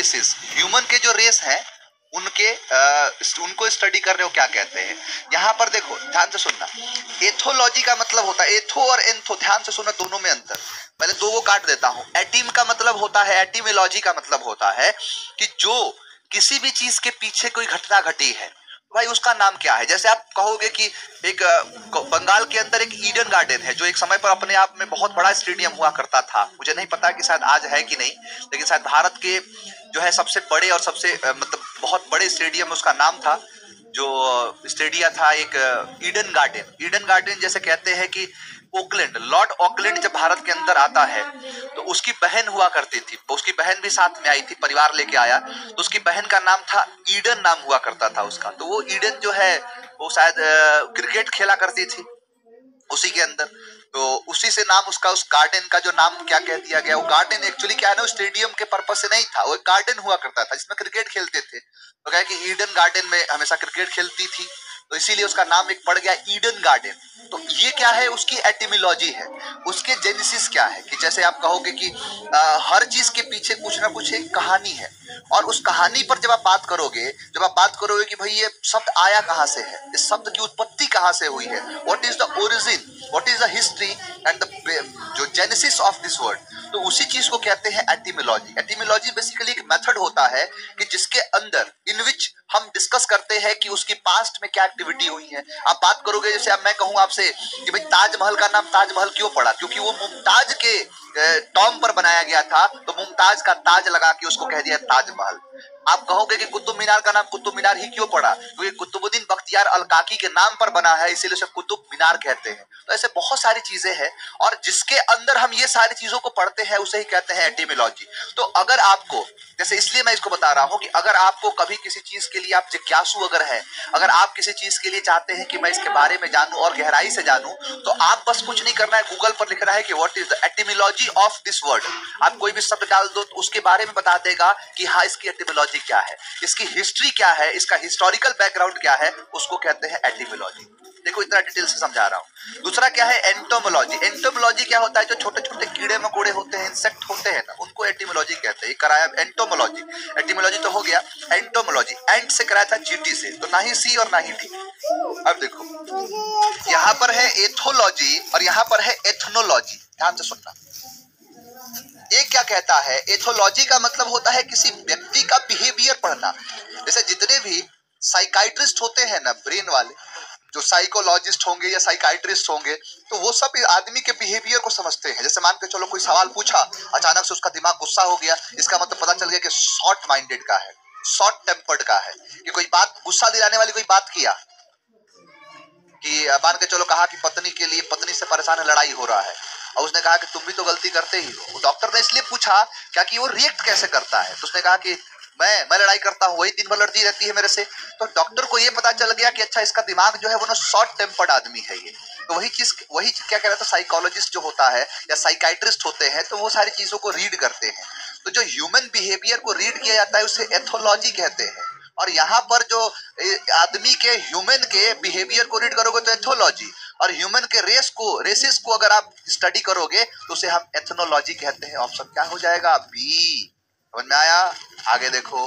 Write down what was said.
Races, human के जो race हैं उनके उनको स्टडी कर रहे हो, क्या कहते हैं। यहाँ पर देखो ध्यान से सुनना, एथोलॉजी का मतलब होता है, एथो और एंथो, ध्यान से सुनना दोनों में अंतर। पहले दो को काट देता हूं। एटीम का मतलब होता है, एटीमोलॉजी का मतलब होता है कि जो किसी भी चीज के पीछे कोई घटना घटी है, भाई उसका नाम क्या है। जैसे आप कहोगे कि एक बंगाल के अंदर एक ईडन गार्डन है, जो एक समय पर अपने आप में बहुत बड़ा स्टेडियम हुआ करता था। मुझे नहीं पता कि शायद आज है कि नहीं, लेकिन शायद भारत के जो है सबसे बड़े और सबसे मतलब बहुत बड़े स्टेडियम उसका नाम था, जो स्टेडियम था एक ईडन गार्डन। ईडन गार्डन जैसे कहते हैं कि ओकलैंड, लॉर्ड ऑकलैंड जब भारत के अंदर आता है तो उसकी बहन हुआ करती थी, उसकी बहन भी साथ में आई थी, परिवार लेके आया, तो उसकी बहन का नाम था ईडन, नाम हुआ करता था उसका। तो वो ईडन जो है वो शायद क्रिकेट खेला करती थी उसी के अंदर, तो उसी से नाम उसका, उस गार्डन का जो नाम क्या कह दिया गया। वो गार्डन एक्चुअली क्या है ना, स्टेडियम के पर्पस से नहीं था, वो एक गार्डन हुआ करता था जिसमें क्रिकेट खेलते थे। तो क्या कि ईडन गार्डन में हमेशा क्रिकेट खेलती थी, तो इसीलिए उसका नाम एक पड़ गया ईडन गार्डन। तो ये क्या है, उसकी एटिमोलॉजी है, उसके जेनेसिस क्या है। कि जैसे आप कहोगे कि हर चीज के पीछे कुछ ना कुछ एक कहानी है, और उस कहानी पर जब आप बात करोगे, कि भाई ये शब्द आया कहाँ से है, इस शब्द की उत्पत्ति कहाँ से हुई है, what is the origin, what is the history and the जो जेनेसिस ऑफ दिस वर्ड, तो उसी चीज को कहते हैं एटिमोलॉजी। एटिमोलॉजी बेसिकली एक मेथड होता है कि जिसके अंदर इन विच हम डिस्कस करते हैं कि उसकी पास्ट में क्या एक्टिविटी हुई है। आप बात करोगे, जैसे अब मैं कहूं आपसे कि भाई ताजमहल का नाम ताजमहल क्यों पड़ा, क्योंकि वो मुमताज के टॉम पर बनाया गया था, तो मुमताज का ताज लगा के उसको कह दिया ताजमहल। आप कहोगे कि कुतुब मीनार का नाम कुतुब मीनार ही क्यों पड़ा, क्योंकि कुतुबुद्दीन बख्तियार अलकाकी के नाम पर बना है, इसीलिए उसे कुतुब मीनार कहते हैं। तो ऐसे बहुत सारी चीजें हैं, और जिसके अंदर हम ये सारी चीजों को पढ़ते हैं उसे ही कहते हैं एटिमोलॉजी। तो अगर आपको, जैसे इसलिए मैं इसको बता रहा हूं कि अगर आपको कभी किसी चीज के लिए आप जिज्ञासु अगर है, अगर आप किसी चीज के लिए चाहते हैं कि मैं इसके बारे में जानूं और गहराई से जानूं, तो आप बस कुछ नहीं करना है, गूगल पर लिखना है कि what is the etymology of this word. आप कोई भी शब्द डाल दो तो उसके बारे में बता देगा कि हाँ इसकी एटिमोलॉजी क्या है, इसकी हिस्ट्री क्या है, इसका हिस्टोरिकल बैकग्राउंड क्या है, उसको कहते हैं एटिमोलॉजी। देखो इतना डिटेल से समझा रहा हूं। दूसरा क्या है, एंटोमोलॉजी। एंटोमोलॉजी क्या होता है, जो छोटे छोटे कीड़े मकोड़े होते हैं, इंसेक्ट होते हैं ना, उनको एटिमोलॉजी कहते हैं। ये कराया एंटोमोलॉजी, एटिमोलॉजी तो हो गया। एंटोमोलॉजी, एंट से कराया था चींटी से, तो ना ही सी और ना ही टी। अब देखो यहाँ पर है एथोलॉजी और यहाँ पर है एथनोलॉजी, ध्यान से सुनना। ये क्या कहता है, एथोलॉजी का मतलब होता है किसी व्यक्ति का बिहेवियर पढ़ना। जैसे जितने भी साइकाइट्रिस्ट होते हैं ना, ब्रेन वाले, जो साइकोलॉजिस्ट होंगे या साइकाइट्रिस्ट होंगे, तो वो सब आदमी के बिहेवियर को समझते हैं। जैसे मान के चलो कोई सवाल पूछा, अचानक से उसका दिमाग गुस्सा हो गया, इसका मतलब पता चल गया कि शॉर्ट माइंडेड का है, शॉर्ट टेम्पर्ड का है, कि कोई बात गुस्सा दिलाने वाली कोई बात किया, कि मान के चलो कहा कि पत्नी के लिए, पत्नी से परेशान है, लड़ाई हो रहा है, और उसने कहा कि तुम भी तो गलती करते ही हो। डॉक्टर ने इसलिए पूछा क्या कि वो रिएक्ट कैसे करता है, तो उसने कहा कि मैं लड़ाई करता हूँ, वही दिन भर लड़ती रहती है मेरे से। तो डॉक्टर को ये पता चल गया कि अच्छा इसका दिमाग जो है वो ना शॉर्ट टेम्पर्ड आदमी है ये। तो वही चीज क्या कह रहा था, साइकोलॉजिस्ट जो होता है या साइकाइट्रिस्ट होते हैं, तो वो सारी चीजों को रीड करते हैं। तो जो ह्यूमन बिहेवियर को रीड किया जाता है उसे एथोलॉजी कहते हैं। और यहाँ पर जो आदमी के, ह्यूमन के बिहेवियर को रीड करोगे तो एथोलॉजी, और ह्यूमन के रेसेस को अगर आप स्टडी करोगे तो उसे हम एथनोलॉजी कहते हैं। ऑप्शन क्या हो जाएगा, बी। समझ में आया, आगे देखो।